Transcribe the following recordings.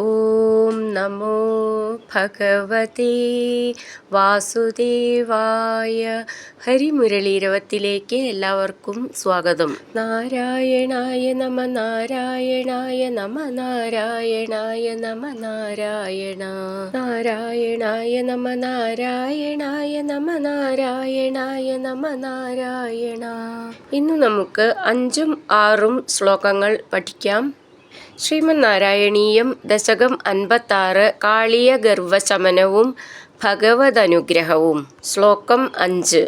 ഓം നമോ ഭഗവതേ വാസുദേവായ. ഹരിമുരളീരവത്തിലേക്ക് എല്ലാവർക്കും സ്വാഗതം. നാരായണായ നമ നാരായണായ നമ നാരായണായ നമ നാരായണ നാരായണായ നമ നാരായണായ നമ നാരായണായ നമ നാരായണ. ഇന്ന് നമുക്ക് 5ഉം 6ഉം ശ്ലോകങ്ങൾ പഠിക്കാം. ശ്രീമന്നാരായണീയം ദശകം 56 കാളിയ ഗർവശമനവും ഭഗവദനുഗ്രഹവും. ശ്ലോകം 5.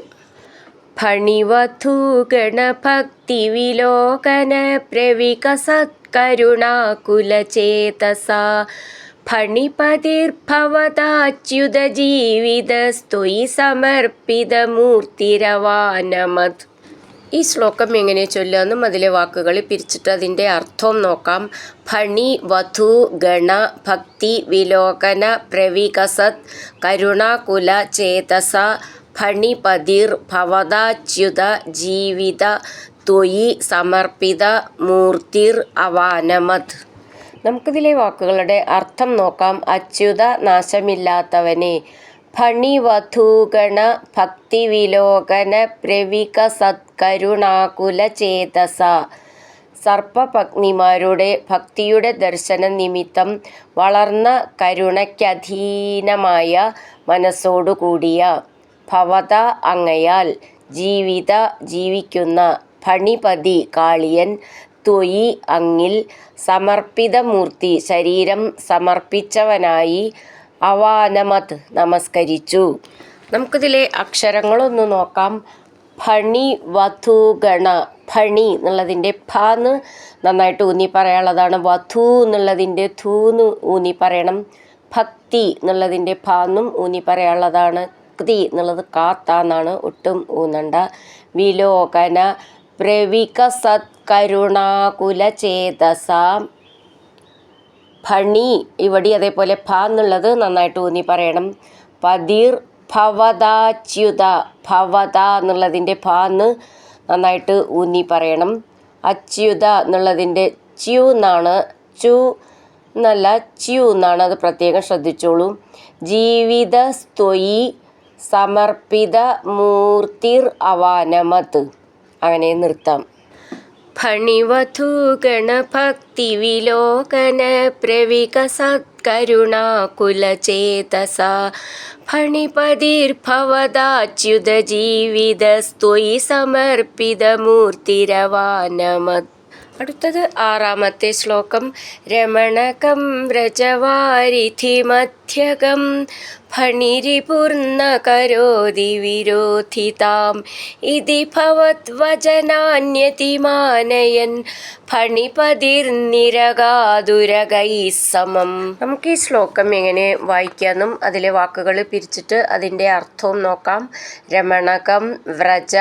ഫണിവധൂഗണഭക്തി വിലോകന പ്രവികസത്കരുണാകുലചേതസാ ഫണിപതിർഭവതാച്യുത ജീവിതസ്ത്വയി സമർപ്പിതമൂർത്തിരവാനമത്. ഈ ശ്ലോകം എങ്ങനെ ചൊല്ലാമെന്നും അതിലെ വാക്കുകൾ പിരിച്ചിട്ട് അതിൻ്റെ അർത്ഥവും നോക്കാം. ഫണി വധു ഗണ ഭക്തി വിലോകന പ്രവികസത് കരുണാകുല ചേതസ ഫണിപതിർ ഭവതാച്യുത ജീവിത ത്വയി സമർപ്പിത മൂർത്തിർ അവാനമത്. നമുക്കിതിലെ വാക്കുകളുടെ അർത്ഥം നോക്കാം. അച്യുത നാശമില്ലാത്തവനെ, ഫണിവധൂഗണ ഭക്തി വിലോകന പ്രവികസത്കരുണാകുല ചേതസ, സർപ്പപത്നിമാരുടെ ഭക്തിയുടെ ദർശന നിമിത്തം വളർന്ന കരുണയ്ക്കധീനമായ മനസ്സോടുകൂടിയ, ഭവത അങ്ങയാൽ, ജീവിത ജീവിക്കുന്ന, ഫണിപതി കാളിയൻ, ത്വയി അങ്ങിൽ, സമർപ്പിതമൂർത്തി ശരീരം സമർപ്പിച്ചവനായി, അവാനമത് നമസ്കരിച്ചു. നമുക്കിതിലെ അക്ഷരങ്ങളൊന്ന് നോക്കാം. ഫണി വധൂഗണ, ഫണി എന്നുള്ളതിൻ്റെ ഫാന്ന് നന്നായിട്ട് ഊന്നി പറയാനുള്ളതാണ്. വധു എന്നുള്ളതിൻ്റെ ധൂന്ന് ഊന്നി പറയണം. ഭക്തി എന്നുള്ളതിൻ്റെ ഫാന്നും ഊന്നി പറയാനുള്ളതാണ്. ക്തി എന്നുള്ളത് കാത്താന്നാണ്, ഒട്ടും ഊന്നണ്ട. വിലോകന പ്രവികസത്കരുണാകുല ചേതസ, ഫണി ഇവിടെ അതേപോലെ ഫ എന്നുള്ളത് നന്നായിട്ട് ഊന്നി പറയണം. പതിർ ഭവതാച്യുത, ഭവത എന്നുള്ളതിൻ്റെ ഫാന്ന് നന്നായിട്ട് ഊന്നി പറയണം. അച്യുത എന്നുള്ളതിൻ്റെ ച്യു എന്നാണ്, ചു എന്നല്ല ച്യു എന്നാണ്, അത് പ്രത്യേകം ശ്രദ്ധിച്ചോളൂ. ജീവിതസ്ത്വയി സമർപ്പിത മൂർത്തിർ അവാനമത്, അങ്ങനെ നിർത്താം. ഫണിവധൂഗണ ഭക്തി വിലോകന പ്രവികസത്കരുണാകുല ചേതസ ഫണിപതിർഭവതാച്യുത ജീവിതസ്ത്വയി സമർപ്പിതമൂർത്തിരവാനമത്. അടുത്തത് 6ാമത്തെ ശ്ലോകം. രമണകം വ്രജവാരിധി മധ്യകം ഫണിരിപൂർണ്ണ കരോതി വിരോധിതാം ഇതി ഭവദ്വചനാന്യതിമാനയൻ ഫണിപതിർനിരകാതുരകൈഃ സമം. നമുക്ക് ഈ ശ്ലോകം എങ്ങനെ വായിക്കാമെന്നും അതിലെ വാക്കുകൾ പിരിച്ചിട്ട് അതിൻ്റെ അർത്ഥവും നോക്കാം. രമണകം വ്രജ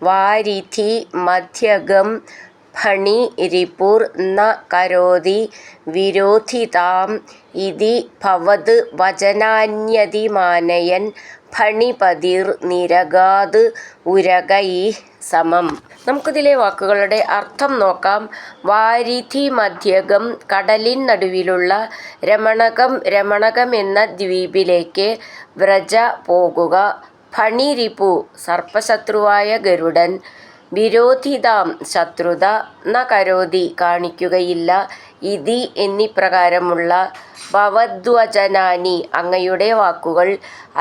വാരിധി മധ്യകം ഫണി രിപുർ ന കരോതി വിരോധിതാം ഇതി ഭവത് വചനാന്യതിമാനയൻ ഫണിപതിർ നിരകാത് ഉരകൈഃ സമം. നമുക്കിതിലെ വാക്കുകളുടെ അർത്ഥം നോക്കാം. വാരിധി മധ്യകം, കടലിൻ നടുവിലുള്ള രമണകം, രമണകം എന്ന ദ്വീപിലേക്ക് വ്രജ പോകുക. ഫണിരിപു സർപ്പശത്രുവായ ഗരുഡൻ, വിരോധിതാം ശത്രുത, ന കരോതി കാണിക്കുകയില്ല, ഇതി എന്നിപ്രകാരമുള്ള ഭവദ്വചനാനി അങ്ങയുടെ വാക്കുകൾ,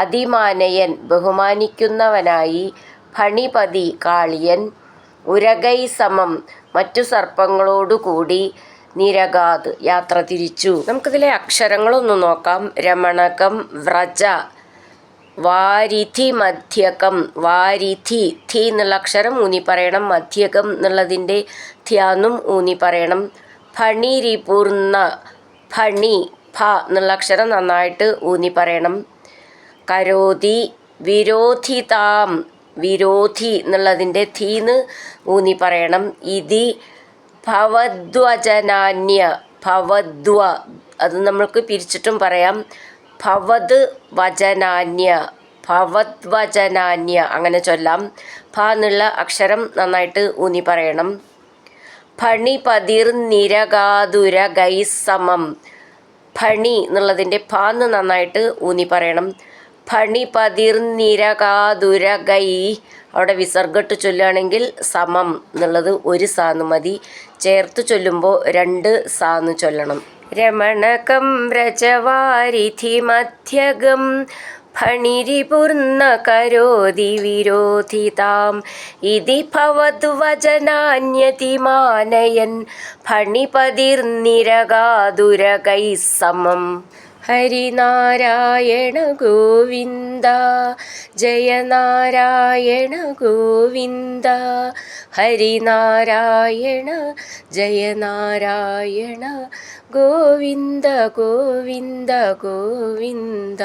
അതിമാനയൻ ബഹുമാനിക്കുന്നവനായി, ഫണിപതി കാളിയൻ, ഉരകൈ സമം മറ്റു സർപ്പങ്ങളോടുകൂടി, നിരകാത് യാത്ര തിരിച്ചു. നമുക്കിതിലെ അക്ഷരങ്ങളൊന്ന് നോക്കാം. രമണകം വ്രജ, വാരിധി മധ്യകം, വാരിധി ധി എന്നുള്ള അക്ഷരം ഊന്നി പറയണം. മധ്യകം എന്നുള്ളതിൻ്റെ ധ്യാന്നും ഊന്നി പറയണം. ഫണിരിപൂർണ്ണ, ഫണി ഫ എന്നുള്ള അക്ഷരം നന്നായിട്ട് ഊന്നി പറയണം. കരോതി വിരോധിതാം, വിരോധി എന്നുള്ളതിൻ്റെ ധീന്ന് ഊന്നി പറയണം. ഇതി ഭവദ്വചനാന്യ, ഭവദ്വ അത് നമ്മൾക്ക് പിരിച്ചിട്ടും പറയാം. ഭവത് വചനാന്യ, ഭവദ്വചനാന്യ അങ്ങനെ ചൊല്ലാം. ഭ എന്നുള്ള അക്ഷരം നന്നായിട്ട് ഊന്നി പറയണം. ഫണിപതിർ നിരകാതുരകൈഃ സമം, ഫ ഫണി എന്നുള്ളതിൻ്റെ ഫാന്ന് നന്നായിട്ട് ഊന്നി പറയണം. ഫണി പതിർനിരകാതുരകൈ. അവിടെ വിസർഗട്ട് ചൊല്ലുകയാണെങ്കിൽ സമം എന്നുള്ളത് ഒരു സാന്ന് മതി. ചേർത്ത് ചൊല്ലുമ്പോൾ 2 സാന്ന് ചൊല്ലണം. രമണകം വ്രജവാരിധി മധ്യഗം ഫണിരിപൂർണ്ണ കരോതി വിരോധിതാം ഇതി ഭവദ്വചനാന്യതിമാനയൻ ഫണിപതിർനിരകാതുരകൈ സമം. ഹരിനാരായണ ഗോവിന്ദ ജയ നാരായണ ഗോവിന്ദ ഹരിനാരായണ ജയ നാരായണ ഗോവിന്ദ ഗോവിന്ദ ഗോവിന്ദ.